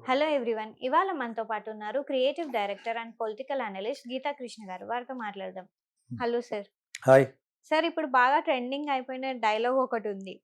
Hello everyone. ఇవాళ మనతో పాటు ఉన్నారు creative director and political analyst Geeta Krishna garu. వారితో మాట్లాడదాం. Hello sir. హాయ్. సార్, ఇప్పుడు బాగా ట్రెండింగ్ అయిపోయిన డైలాగ్ ఒకటి ఉంది.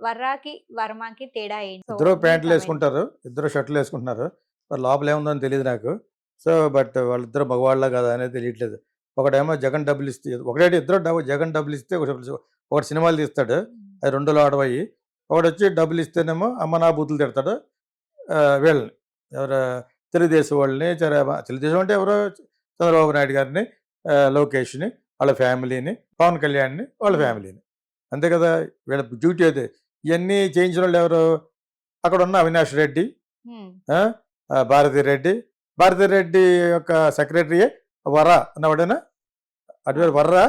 వర్రాకి వర్మకి తేడా ఏంటి? ఇద్దరు ప్యాంట్లు వేసుకుంటారు, ఇద్దరు షర్ట్లు వేసుకుంటున్నారు. మరి లోపల ఏముందని తెలియదు నాకు. సో బట్ వాళ్ళిద్దరు మగవాళ్ళ కదా అనేది తెలియట్లేదు. ఒకటేమో జగన్ డబ్బులు ఇస్తే, ఒకటేటి ఇద్దరు జగన్ డబ్బులు ఇస్తే ఒకటి సినిమాలు తీస్తాడు, అది 2 ఆడవయ్యి. ఒకటి వచ్చి డబ్బులు ఇస్తేనేమో అమ్మ నా బూతులు తిడతాడు. వీళ్ళని ఎవరు, తెలుగుదేశం వాళ్ళని, తెలుగుదేశం అంటే ఎవరో చంద్రబాబు నాయుడు గారిని, లోకేష్ని, వాళ్ళ ఫ్యామిలీని, పవన్ కళ్యాణ్ని, వాళ్ళ ఫ్యామిలీని. అంతే కదా వీళ్ళ డ్యూటీ. అయితే ఇవన్నీ చేయించిన వాళ్ళు ఎవరు? అక్కడ ఉన్న అవినాష్ రెడ్డి, భారతీ రెడ్డి యొక్క సెక్రటరీయే వర్రా అన్నవాడేనా, అటు వర్రా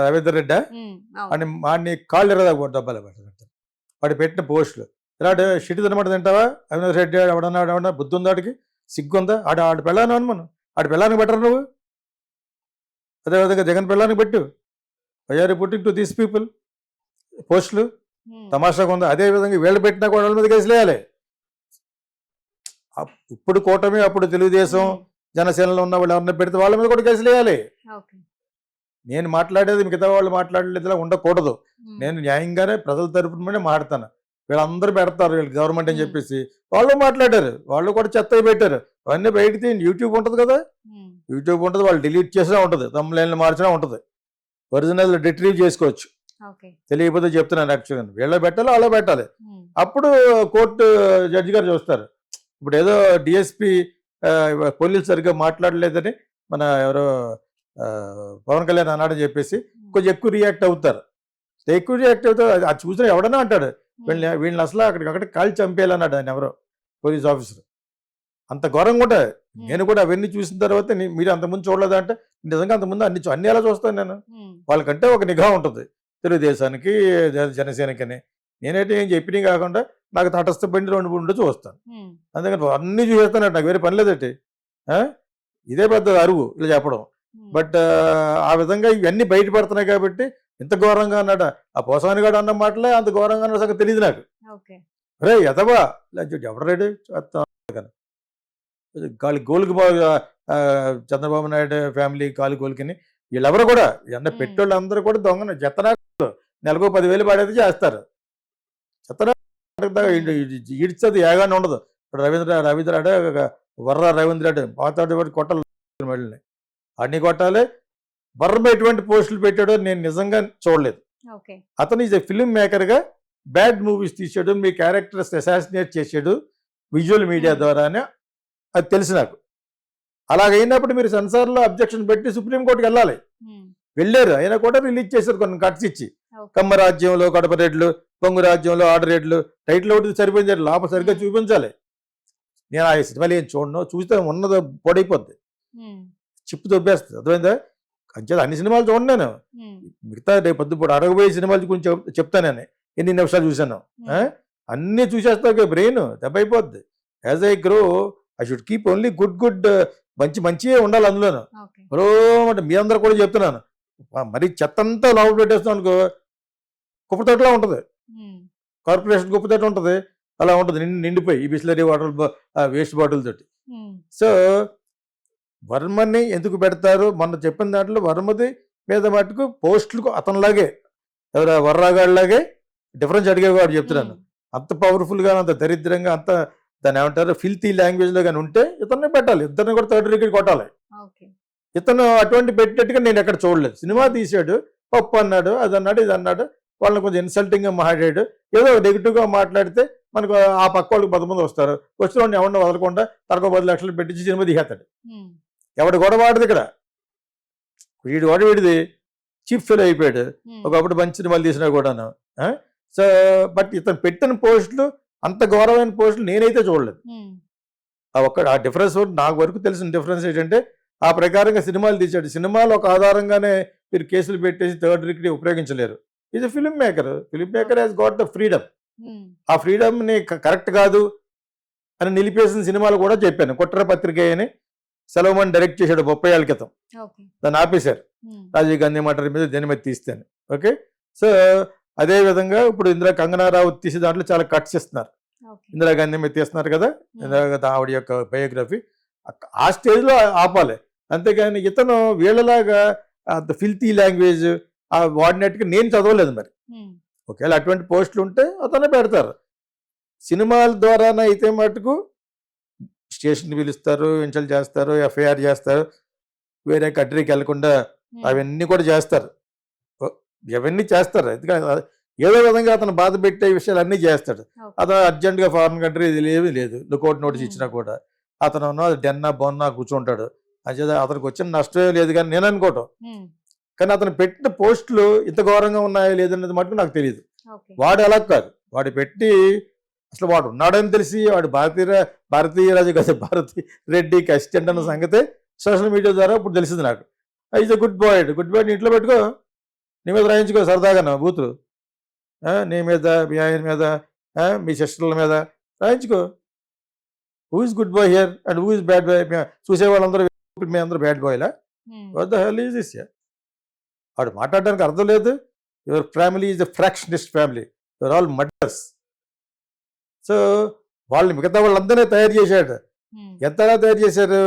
రవీందర్ రెడ్డి అని వాడిని కాళ్ళు ఎరదా డబ్బాలు పెట్టారు. వాడు పెట్టిన పోస్టులు ఇలాంటి షిట్ తినమాట తింటావా? అవినాష్ రెడ్డి ఎవడన్నా బుద్ధి ఉందా? ఆడికి సిగ్గుందా? ఆడు పెళ్ళాను అని మనం ఆడి పెళ్ళానికి పెట్టరు నువ్వు. అదేవిధంగా జగన్ పెళ్ళానికి పెట్టు. Why are putting to these people పోస్టులు తమాషాగా ఉందా? అదేవిధంగా వీళ్ళు పెట్టినా కూడా వాళ్ళ మీద కేసులేయాలి. ఇప్పుడు కూటమి, అప్పుడు తెలుగుదేశం, జనసేనలో ఉన్న వాళ్ళు ఎవరిని పెడితే వాళ్ళ మీద కూడా కేసులేయాలి. నేను మాట్లాడేది మిగతా వాళ్ళు మాట్లాడలేదులా ఉండకూడదు. నేను న్యాయంగానే ప్రజల తరపున మాట్లాడతాను. వీళ్ళందరూ పెడతారు వీళ్ళు గవర్నమెంట్ అని చెప్పేసి, వాళ్ళు మాట్లాడారు, వాళ్ళు కూడా చెత్తగా పెట్టారు. అవన్నీ బయటికి యూట్యూబ్ ఉంటుంది కదా, యూట్యూబ్ ఉంటుంది, వాళ్ళు డిలీట్ చేసినా ఉంటుంది, తమ్ముళ్ళు మార్చినా ఉంటుంది, ఒరిజినల్ రిట్రీవ్ చేసుకోవచ్చు. తెలియకపోతే చెప్తున్నాను. యాక్చువల్గా వీళ్ళ పెట్టాలి, వాళ్ళ పెట్టాలి. అప్పుడు కోర్టు జడ్జి గారు చూస్తారు. ఇప్పుడు ఏదో డిఎస్పి పోలీసు సరిగ్గా మాట్లాడలేదని మన ఎవరో పవన్ కళ్యాణ్ అన్నాడని చెప్పేసి కొంచెం ఎక్కువ రియాక్ట్ అవుతారు. అది చూసిన ఎవడన్నా అంటాడు వీళ్ళని అసలు అక్కడికక్కడ కాల్చి చంపేయాలన్నాడు ఆయన ఎవరో పోలీస్ ఆఫీసర్. అంత ఘోరంగా ఉంటుంది. నేను కూడా అవన్నీ చూసిన తర్వాత మీరు అంతకుముందు చూడలేదా అంటే, నిజంగా అంతకుముందు అన్ని ఎలా చూస్తాను నేను. వాళ్ళకంటే ఒక నిఘా ఉంటుంది తెలుగుదేశానికి, జనసేనకని. నేనైతే ఏం చెప్పినవి కాకుండా నాకు తటస్థ బండి 2-3 చూస్తాను. అందుకని అన్నీ చూసేస్తాను, నాకు వేరే పని లేదటి. ఇదే పెద్ద అరువు ఇలా చెప్పడం. బట్ ఆ విధంగా ఇవన్నీ బయటపడుతున్నాయి కాబట్టి ఇంత ఘోరంగా అన్నాడు. ఆ పోసాని గారు అన్న మాటలే అంత ఘోరంగా అన్న సంగతి తెలియదు నాకు. రే ఎదవా ఎవడ రెడీ గాలి గోలుకి చంద్రబాబు నాయుడు ఫ్యామిలీ కాలు గోలికిని వీళ్ళెవరు కూడా ఎన్న పెట్టోళ్ళు అందరూ కూడా దొంగ చెత్తనా నెలకు 10,000 పడేది చేస్తారు. చెత్తనా ఈడ్చది ఏగానే ఉండదు. ఇప్పుడు రవీంద్ర అంటే వర్ర రవీంద్ర రెడ్డి పాతాడు కొట్టాలి, మళ్ళీ అన్ని కొట్టాలి. వర్మ ఎటువంటి పోస్టులు పెట్టాడో నేను నిజంగా చూడలేదు. అతను ఈజ్ ఎ ఫిల్మ్ మేకర్గా బ్యాడ్ మూవీస్ తీసాడు, మీ క్యారెక్టర్స్ అసాసినేట్ చేసాడు విజువల్ మీడియా ద్వారానే, అది తెలుసు నాకు. అలాగైనప్పుడు మీరు సెన్సార్లో అబ్జెక్షన్ పెట్టి సుప్రీంకోర్టుకి వెళ్ళాలి. వెళ్ళారు, అయినా కూడా రిలీజ్ చేశారు కొన్ని కట్స్ ఇచ్చి. కమ్మ రాజ్యంలో కడప రేట్లు, పొంగు రాజ్యంలో ఆర్డర్ రేట్లు, టైటిల్ ఒకటి సరిపోయింది, లోపల సరిగ్గా చూపించాలి. నేను ఆ సినిమాలు ఏం చూడను, చూస్తే ఉన్నది పొడైపోద్ది, చిప్పు దొబ్బేస్తుంది. అర్థమైందా? అంచేది అన్ని సినిమాలు చూడండి నేను. మిగతా రేపు పొద్దుపూట అడగబోయే సినిమాలు కొంచెం చెప్తాను నేను ఎన్ని నిమిషాలు చూశాను. అన్నీ చూసేస్తా బ్రెయిన్ దెబ్బైపోద్ది. As I grow I should keep only good మంచిగా ఉండాలి అందులోను. మరో అంటే మీ అందరూ కూడా చెప్తున్నాను, మరి చెత్తంతా లోపల పెట్టేస్తాం అనుకో కుప్పతోటలా ఉంటుంది, కార్పొరేషన్ కుప్పతోట ఉంటుంది, అలా ఉంటుంది నిండిపోయి ఈ బిస్లరీ వాటర్ వేస్ట్ బాటిల్ తోటి. సో వర్మని ఎందుకు పెడతారు? మొన్న చెప్పిన దాంట్లో వర్మది మీద మటుకు పోస్టులకు అతనిలాగే ఎవరు వర్రాగాడిలాగే డిఫరెన్స్ అడిగేవాడు చెప్తున్నాను. అంత పవర్ఫుల్గా, అంత దరిద్రంగా, అంత దాన్ని ఏమంటారు ఫిల్తీ లాంగ్వేజ్లో కానీ ఉంటే ఇతన్ని పెట్టాలి, ఇద్దరిని కూడా థర్డ్ డిగ్రీ కొట్టాలి. ఇతను అటువంటి పెట్టినట్టుగా నేను ఎక్కడ చూడలేదు. సినిమా తీసాడు, పప్పు అన్నాడు, అది అన్నాడు, ఇది అన్నాడు, వాళ్ళని కొంచెం ఇన్సల్టింగ్గా మాట్లాడాడు. ఏదో నెగిటివ్గా మాట్లాడితే మనకు ఆ పక్క వాళ్ళకి 10 మంది వస్తారు, వచ్చిన వాడిని ఎవరిని వదలకుండా తనకు 10 లక్షలు పెట్టించి సినిమా తీసేస్తాడు. ఎవడు గొడవ వాడిది ఇక్కడ, వీడిది చీఫ్ ఫెయిల్ అయిపోయాడు. ఒకప్పుడు మంచి సినిమాలు తీసినా కూడాను. సో బట్ ఇతను పెట్టిన పోస్టులు అంత గౌరవమైన పోస్టులు నేనైతే చూడలేదు. ఆ డిఫరెన్స్ నాకు వరకు తెలిసిన డిఫరెన్స్ ఏంటంటే, ఆ ప్రకారంగా సినిమాలు తీసాడు. సినిమాలు ఒక ఆధారంగానే మీరు కేసులు పెట్టేసి థర్డ్ డిగ్రీ ఉపయోగించలేరు. Is a film maker has got the freedom. ఆ ఫ్రీడమ్ని కరెక్ట్ కాదు అని నిలిపేసిన సినిమాలు కూడా చెప్పాను. కుట్ర పత్రిక అని సెలవుమని డైరెక్ట్ చేశాడు 30 ఏళ్ల క్రితం, దాన్ని ఆపేశారు రాజీవ్ గాంధీ మటర్ మీద దేని మీద తీస్తాను. ఓకే, సో అదే విధంగా ఇప్పుడు ఇందులో కంగనా రావు తీసే దాంట్లో చాలా కట్స్ ఇస్తున్నారు. ఓకే. ఇందిరాగాంధీ మీద తీస్తున్నారు కదా, ఉమ్, ఇందిరాగాంధీ ఆవిడ యొక్క బయోగ్రఫీ. ఆ స్టేజ్లో ఆపాలి. అంతేగాని ఇతను వీళ్ళలాగా అంత ఫిల్తీ లాంగ్వేజ్ వాడినట్టుగా నేను చదవలేదు మరి. ఉమ్, ఒకవేళ అటువంటి పోస్టులు ఉంటే అతనే పెడతారు. సినిమాల ద్వారానైతే మటుకు స్టేషన్ పిలుస్తారు, ఇన్సల్ట్ చేస్తారు, ఎఫ్ఐఆర్ చేస్తారు, వేరే కంట్రీకి వెళ్లకుండా ఉమ్, అవన్నీ కూడా చేస్తారు. ఇవన్నీ చేస్తారు. ఎందుకంటే ఏదో విధంగా అతను బాధ పెట్టే విషయాలు అన్నీ చేస్తాడు. ఓకే. అతను అర్జెంటుగా ఫారెన్ కంట్రీ ఇది ఏమీ లేదు, లుకౌట్ నోటీస్ ఉమ్, ఇచ్చినా కూడా అతను డెన్నా బొన్నా కూర్చుంటాడు. అంచేత అతనికి వచ్చిన నష్టమే లేదు కానీ నేను అనుకోవటం. ఉమ్, కానీ అతను పెట్టిన పోస్టులు ఇంత ఘోరంగా ఉన్నాయో లేదనేది మటుకు నాకు తెలియదు. ఓకే. వాడు అలా కాదు, వాడు పెట్టి అసలు వాడు ఉన్నాడని తెలిసి వాడు భారతీయ రాజు కాదు, భారతీ రెడ్డికి అసిస్టెంట్ అన్న సంగతే సోషల్ మీడియా ద్వారా ఇప్పుడు తెలిసింది నాకు. ఈజ్ గుడ్ బాయ్ ఇంట్లో పెట్టుకో, నీ మీద రాయించుకో సరదాగా బూతులు, నీ మీద, మీ ఆయన మీద, మీ సిస్టర్ల మీద రాయించుకో. Who is good boy here and who is bad boy? చూసే వాళ్ళందరూ మీ అందరూ బ్యాడ్ బాయ్లా? Um, what the hell is this? వాడు మాట్లాడడానికి అర్థం లేదు. Your family is a fractionist family, your all murders. So వాళ్ళు మిగతా వాళ్ళందరినీ తయారు చేశాడు. ఉమ్, ఎంతలా తయారు చేశారు?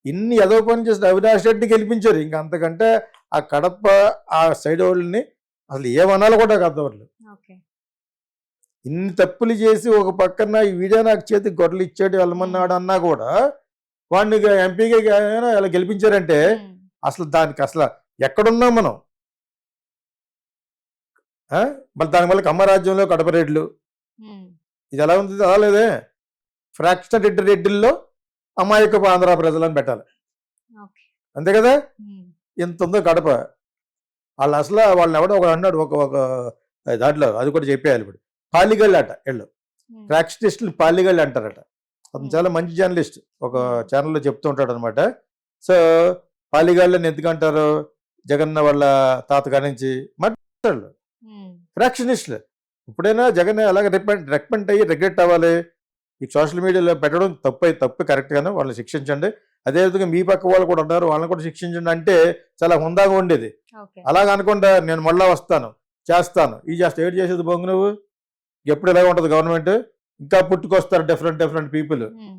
ఇన్ని ఏదో పని చేసిన అవినాష్ రెడ్డి గెలిపించారు. ఇంకా అంతకంటే ఆ కడప ఆ సైడ్ వాళ్ళని అసలు ఏమనాలో కూడా నాకు అర్థం అవ్వలేదు. ఓకే. ఇన్ని తప్పులు చేసి ఒక పక్కన ఈ వీడియో నాకు చేతికి గొడవలు ఇచ్చాడు వెళ్ళమన్నాడు అన్నా కూడా వాడిని ఎంపీగా ఇలా గెలిపించారంటే ఉమ్, అసలు దానికి అసలు ఎక్కడున్నాం మనం? మళ్ళీ దానివల్ల కమ్మరాజ్యంలో కడప రెడ్లు, ఉమ్, ఇది ఎలా ఉంది? అలా లేదే. ఫ్రాక్షన్ రెడ్డిల్లో అమాయకపు ఆంధ్ర ప్రజలని పెట్టాలి, ఓకే. అంతే కదా? ఉమ్, ఇంత ఉందో కడప. వాళ్ళు అసలు వాళ్ళని ఎవడో ఒక అన్నాడు ఒక ఒక దాంట్లో, అది కూడా చెప్పేయాలి ఇప్పుడు. పాలిగళ్ళు అట వీళ్ళు, ఉమ్, ఫ్రాక్షనిస్టులు పాలిగళ్ళు అంటారట. అతను చాలా మంచి జర్నలిస్ట్, ఒక ఛానల్లో చెప్తూ ఉంటాడు అనమాట. సో పాలిగాళ్ళని ఎందుకంటారు? జగన్న వాళ్ళ తాతగారి నుంచి మాట్లాడారు ఉమ్, ఫ్రాక్షనిస్టులు. ఇప్పుడైనా జగన్ ఎలాగ రికమెండ్ అయ్యి రిగ్రెట్ అవ్వాలి. ఈ సోషల్ మీడియాలో పెట్టడం తప్పు కరెక్ట్గానే వాళ్ళని శిక్షించండి. అదేవిధంగా మీ పక్క వాళ్ళు కూడా ఉన్నారు, వాళ్ళని కూడా శిక్షించండి అంటే చాలా హుందాగా ఉండేది. ఓకే. అలాగ అనుకుంటా నేను మళ్ళా వస్తాను చేస్తాను ఈ చేస్తా ఏడు చేసేది బొంగు నువ్వు. ఎప్పుడు ఇలాగ ఉంటుంది గవర్నమెంట్? ఇంకా పుట్టుకొస్తారు డిఫరెంట్ పీపుల్. ఉమ్,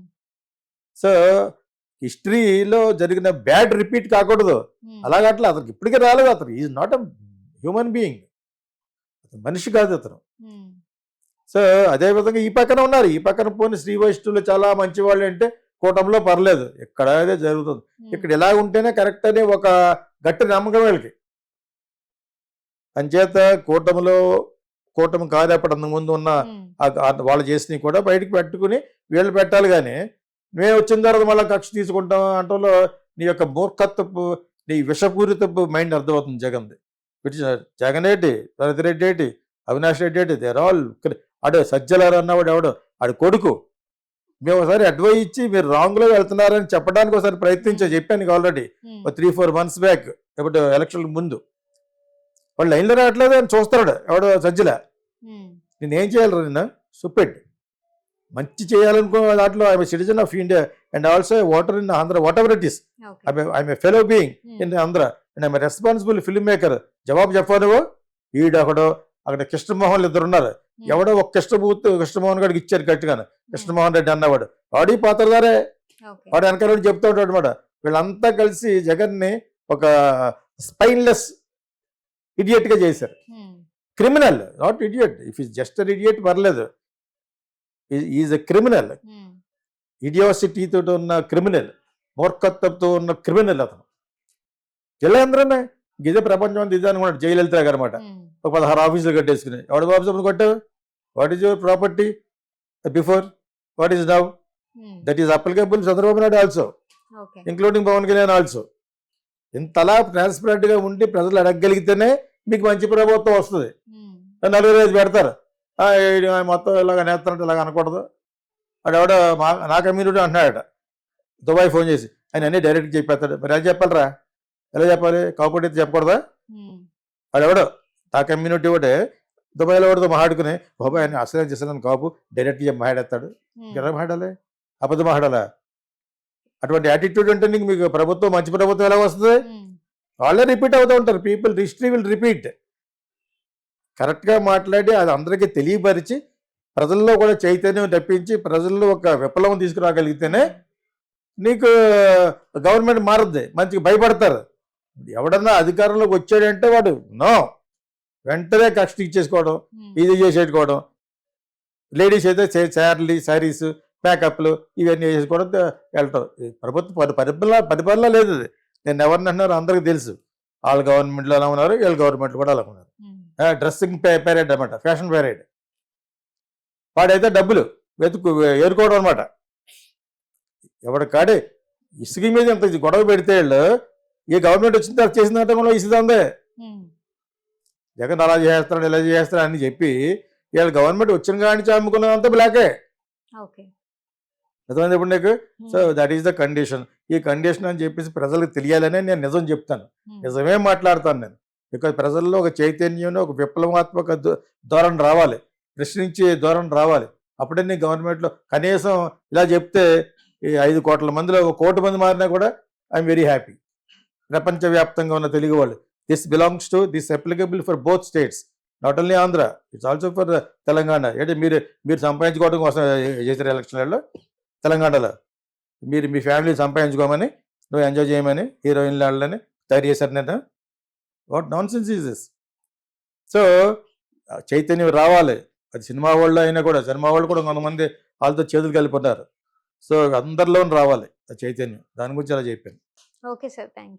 సో హిస్టరీలో జరిగిన బ్యాడ్ రిపీట్ కాకూడదు. ఉమ్, అలాగట్లా అతనికి ఇప్పటికే రాలేదు. అతను is not a human being, అతను మనిషి కాదు అతను. ఉమ్, సో అదేవిధంగా ఈ పక్కన ఉన్నారు, ఈ పక్కన పోని శ్రీ వైష్ణవులు చాలా మంచి వాళ్ళు అంటే కూటమిలో పర్లేదు, ఇక్కడ అదే జరుగుతుంది. ఉమ్, ఇక్కడ ఇలా ఉంటేనే కరెక్ట్ అని ఒక గట్టి నమ్మకం వీళ్ళకి. అంచేత కూటమి కాదేపటి ముందు ఉన్న ఉమ్, వాళ్ళు చేసినవి కూడా బయటికి పెట్టుకుని వీళ్ళు పెట్టాలి. కానీ మేము వచ్చిన తర్వాత మళ్ళీ కక్ష తీసుకుంటాం అంటలో నీ యొక్క మూర్ఖత్వపు, నీ విషపూరితపు మైండ్ అర్థమవుతుంది జగన్ది. జగన్ ఏంటి, భరతిరెడ్డి ఏంటి, అవినాష్ రెడ్డి ఏంటి, దేర్ ఆల్ అడే సజ్జలారు అన్నవాడు ఎవడు ఆడి కొడుకు. మేము ఒకసారి అడ్వైజ్ ఇచ్చి మీరు రాంగ్లో వెళ్తున్నారని చెప్పడానికి ఒకసారి చెప్పాను ఆల్రెడీ ఉమ్, 3-4 months బ్యాక్, ఇప్పుడు ఎలక్షన్ ముందు. వాళ్ళు లైన్లో రావట్లేదు అని చూస్తున్నాడు ఎవడో సజ్జల. ఉమ్, నేనేం చేయాలి నిన్న సుప్పెట్ మంచి చేయాలనుకో దాంట్లో I'm citizen of India and also water in Andhra, what ever it is. Okay. I'm a fellow being um, in Andhra and I'm responsible film maker. జవాబు చెప్పాను నువ్వు. ఈడొకడు అక్కడ కృష్ణమోహన్ ఇద్దరు ఉన్నారు. ఉమ్, ఎవడో ఒక కృష్ణమోహన్ గడికి ఇచ్చారు గట్టిగాను, కృష్ణమోహన్ రెడ్డి అన్నవాడు. వాడి పాత్రధారే, ఓకే. వాడు వెనకాల చెప్తూ ఉంటాడు అనమాట. వీళ్ళంతా కలిసి జగన్ని ఒక స్పైన్లెస్ ఇడియట్ గా చేశారు. Um, criminal, not idiot. If is just an idiot పర్లేదు, ఈజ్ ఎ క్రిమినల్. ఉమ్, ఇడియోసిటీతో ఉన్న క్రిమినల్, మూర్ఖత్వంతో ఉన్న క్రిమినల్ అతను. జిల్లాంధ్రనే ఇదే ప్రపంచం అంతా ఇదే అనుకున్నాడు జయలలిత గారు అనమాట. ఉమ్, ఒక 16 ఆఫీసులు కట్టేసుకుని ఎవడ బాబు సభను కొట్టావు? What is your property before, what is now? Um, that is applicable Chandrababu Naidu also, okay. Including Pawan Kalyan also. ఇంతలా ట్రాన్స్పరెంట్గా ఉండి ప్రజలు అడగగలిగితేనే మీకు మంచి ప్రభుత్వం వస్తుంది. ఉమ్, 4 పెడతారు, ఈడు మొత్తం ఇలాగ నేస్తున్నట్టు ఇలాగ అనకూడదు. వాడు ఎవడో నా కమ్యూనిటీ అంటున్నాడట, దుబాయ్ ఫోన్ చేసి ఆయన అన్నీ డైరెక్ట్గా చెప్పేస్తాడు. మరి అది చెప్పాలరా, ఎలా చెప్పాలి? కాకపోతే చెప్పకూడదా? ఉమ్, వాడు ఎవడో ఆ కమ్యూనిటీ ఒకటే దుబాయ్లో వాడితో మాట్లాడుకుని బాబాయ్ ఆయన అసలు చేస్తాను కాపు డైరెక్ట్గా మాట్లాడేస్తాడు. ఉమ్, ఎలా మాట్లాడాలి? అబద్ధం మాట్లాడాలా? అటువంటి యాటిట్యూడ్ అంటే మీకు ప్రభుత్వం మంచి ప్రభుత్వం ఎలా వస్తుంది? ఉమ్, వాళ్ళే రిపీట్ అవుతూ ఉంటారు. People history will repeat. కరెక్ట్గా మాట్లాడి అది అందరికీ తెలియపరిచి ప్రజల్లో కూడా చైతన్యం తెప్పించి ప్రజల్లో ఒక విప్లవం తీసుకురాగలిగితేనే నీకు గవర్నమెంట్ మారుద్ది, మంచిగా భయపడతారు. ఎవడన్నా అధికారంలోకి వచ్చాడంటే వాడు నో వెంటనే కక్ష ఇచ్చేసుకోవడం, ఇది చేసేసుకోవడం. లేడీస్ అయితే శారీస్ మేకప్లు ఇవన్నీ వేసుకోవడం వెళ్ళటం. ప్రభుత్వ పరిపాలన లేదు అది. నేను ఎవరిని అంటున్నారో అందరికీ తెలుసు. వాళ్ళ గవర్నమెంట్లో ఎలా ఉన్నారు, వీళ్ళ గవర్నమెంట్లో కూడా అలా ఉన్నారు. డ్రెస్సింగ్ పెరేడ్ అనమాట, ఫ్యాషన్ పెరేడ్. వాడైతే డబ్బులు ఏరుకోవడం అనమాట. ఎవడ కాడే ఇసుక మీద ఇంత గొడవ పెడితే వీళ్ళు ఈ గవర్నమెంట్ వచ్చిన తర్వాత చేసిందంటే మనం ఇసుదందే. జగన్ అలా చేస్తాడు ఇలా చేస్తాడు అని చెప్పి వీళ్ళ గవర్నమెంట్ వచ్చిన కానీ అమ్ముకున్నదంతా బ్లాకే. నిజమైంది ఇప్పుడు నీకు. So that is the condition. ఈ కండిషన్ అని చెప్పేసి ప్రజలకు తెలియాలనే నేను నిజం చెప్తాను, నిజమే మాట్లాడతాను నేను. బికాజ్ ప్రజల్లో ఒక చైతన్యం, ఒక విప్లవాత్మక ధోరణి రావాలి, ప్రశ్నించే ధోరణి రావాలి. అప్పుడే నీ గవర్నమెంట్లో కనీసం ఇలా చెప్తే ఈ 5 కోట్ల మందిలో 1 కోటి మంది మారినా కూడా ఐఎమ్ వెరీ హ్యాపీ. ప్రపంచవ్యాప్తంగా ఉన్న తెలుగు వాళ్ళు, this belongs to this applicable for both states, not only Andhra, it's also for Telangana. అంటే మీరు సంపాదించుకోవడం కోసం చేసిన ఎలక్షన్లలో తెలంగాణలో మీరు మీ ఫ్యామిలీ సంపాదించుకోమని, నువ్వు ఎంజాయ్ చేయమని హీరోయిన్లు వాళ్ళని తయారు చేశారు. నేను what non sense is this? So చైతన్యం రావాలి. అది సినిమా వాళ్ళు అయినా కూడా, సినిమా వాళ్ళు కూడా కొంతమంది వాళ్ళతో చేతులు కలిపి ఉన్నారు. సో అందరిలో రావాలి ఆ చైతన్యం. దాని గురించి అలా చెప్పాను. Okay sir, thank you.